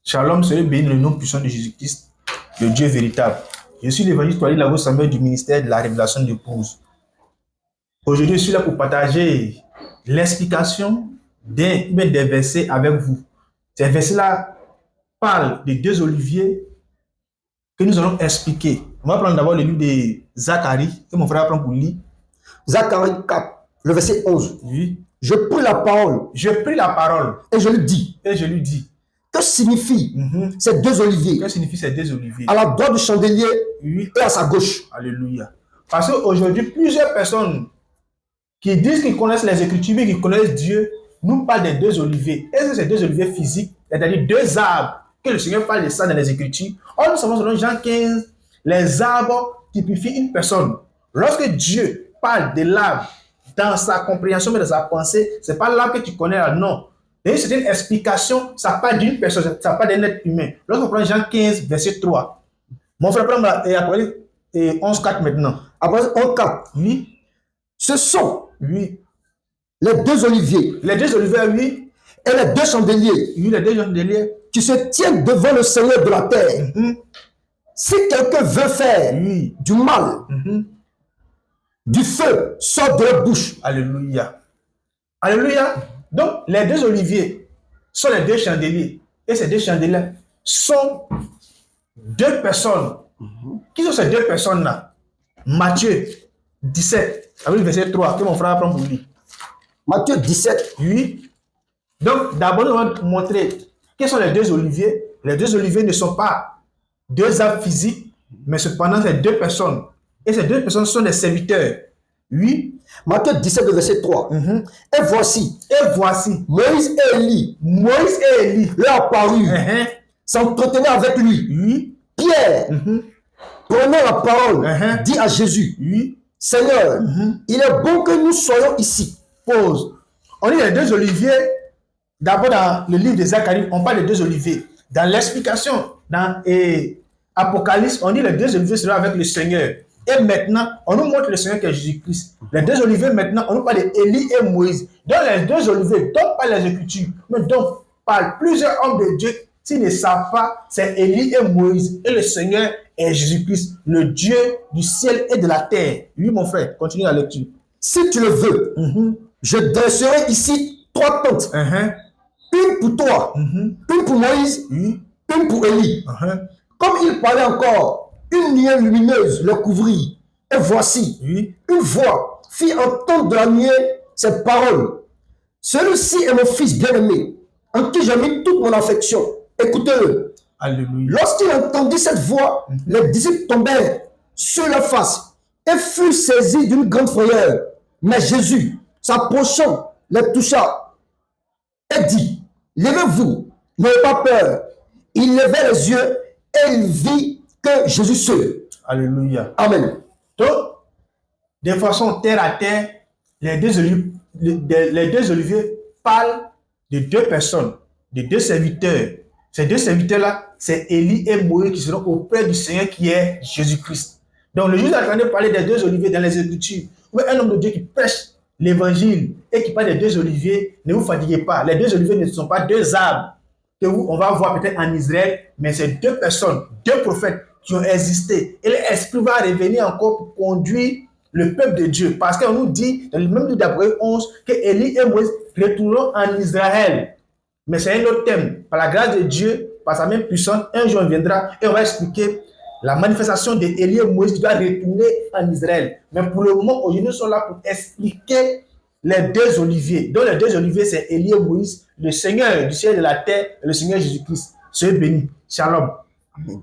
Shalom, soyez bénis le nom puissant de Jésus-Christ, le Dieu véritable. Je suis l'évangéliste Touali Lago Samuel du ministère de la révélation d'épouse. Aujourd'hui, je suis là pour partager l'explication des versets avec vous. Ces versets-là parlent des deux oliviers que nous allons expliquer. On va prendre d'abord le livre de Zacharie, que mon frère prend pour lire. Zacharie 4, le verset 11. Oui. Je pris la parole Je pris la parole et je lui dis. et je lui dis. Que signifient ces deux oliviers? Que signifient ces deux oliviers? À la droite du chandelier Oui. et à sa gauche. Alléluia. Parce qu'aujourd'hui, plusieurs personnes qui disent qu'ils connaissent les Écritures, mais qui connaissent Dieu, nous parlent des deux oliviers. Est-ce que ces deux oliviers physiques, c'est-à-dire deux arbres, que le Seigneur parle de ça dans les Écritures? Or, nous savons selon Jean 15, les arbres typifient une personne. Lorsque Dieu parle de l'arbre dans sa compréhension, mais dans sa pensée, ce n'est pas l'arbre que tu connais, non. Et c'est une explication, ça parle d'une personne, ça parle d'un être humain. Lorsqu'on prend Jean 15, verset 3, mon frère prend Apocalypse 11, 4 maintenant. Apocalypse 11, 4. Oui. Ce sont Oui. les deux oliviers. Les deux oliviers, oui. Et les deux chandeliers. Oui, les deux chandeliers. Qui se tiennent devant le Seigneur de la terre. Si quelqu'un veut faire du mal, du feu sort de leur bouche. Alléluia. Alléluia. Donc, les deux oliviers sont les deux chandeliers. Et ces deux chandeliers sont deux personnes. Qui sont ces deux personnes-là? Matthieu 17, avec le verset 3, que mon frère prend pour lui. Matthieu 17. Oui. Donc, d'abord, nous allons montrer quels sont les deux oliviers. Les deux oliviers ne sont pas deux arbres physiques, mais cependant, c'est deux personnes. Et ces deux personnes sont des serviteurs. Oui. Matthieu 17, verset 3. Et voici, Moïse et Élie leur apparut, s'entretenaient avec lui. Oui. Pierre, prenant la parole, dit à Jésus, Seigneur, il est bon que nous soyons ici. Pause. On lit les deux oliviers. D'abord, dans le livre de Zacharie, on parle des deux oliviers. Dans l'explication, dans Apocalypse, on dit les deux oliviers seront avec le Seigneur. Et maintenant, on nous montre le Seigneur qui est Jésus-Christ. Les deux oliviers, maintenant, on nous parle d'Élie et Moïse. Dans les deux oliviers, dont parlent les Écritures, mais dont parlent plusieurs hommes de Dieu, s'ils ne savent pas, c'est Élie et Moïse. Et le Seigneur est Jésus-Christ, le Dieu du ciel et de la terre. Oui, mon frère, continue la lecture. Si tu le veux, je dresserai ici 3 tentes. Une pour toi, une pour Moïse, une pour Élie. Comme il parlait encore, une nuée lumineuse le couvrit. Et voici, une voix fit entendre de la nuée ces paroles. Celui-ci est mon fils bien-aimé, en qui j'ai mis toute mon affection. Écoutez-le. Alléluia. Lorsqu'il entendit cette voix, les disciples tombèrent sur leur face et furent saisis d'une grande frayeur. Mais Jésus, s'approchant, les toucha et dit, levez-vous, n'ayez pas peur. Il levait les yeux et il vit que Jésus seul. Alléluia. Amen. Donc, de façon terre à terre, les deux oliviers parlent de deux personnes, de deux serviteurs. Ces deux serviteurs-là, c'est Élie et Moïse qui seront auprès du Seigneur qui est Jésus-Christ. Donc, le juge est en train de parler des deux oliviers dans les Écritures. Un homme de Dieu qui prêche l'évangile et qui parle des deux oliviers, ne vous fatiguez pas. Les deux oliviers ne sont pas deux arbres que on va voir peut-être en Israël, mais c'est deux personnes, deux prophètes qui ont existé. Et l'Esprit va revenir encore pour conduire le peuple de Dieu. Parce qu'on nous dit, dans le même livre d'Apocalypse 11, que Élie et Moïse retourneront en Israël. Mais c'est un autre thème. Par la grâce de Dieu, par sa main puissante, un jour on viendra et on va expliquer la manifestation d'Élie et Moïse qui doit retourner en Israël. Mais pour le moment, aujourd'hui, nous sommes là pour expliquer les deux oliviers. Donc les deux oliviers, c'est Élie et Moïse, le Seigneur du ciel et de la terre et le Seigneur Jésus-Christ. Soyez bénis. Shalom. Amen.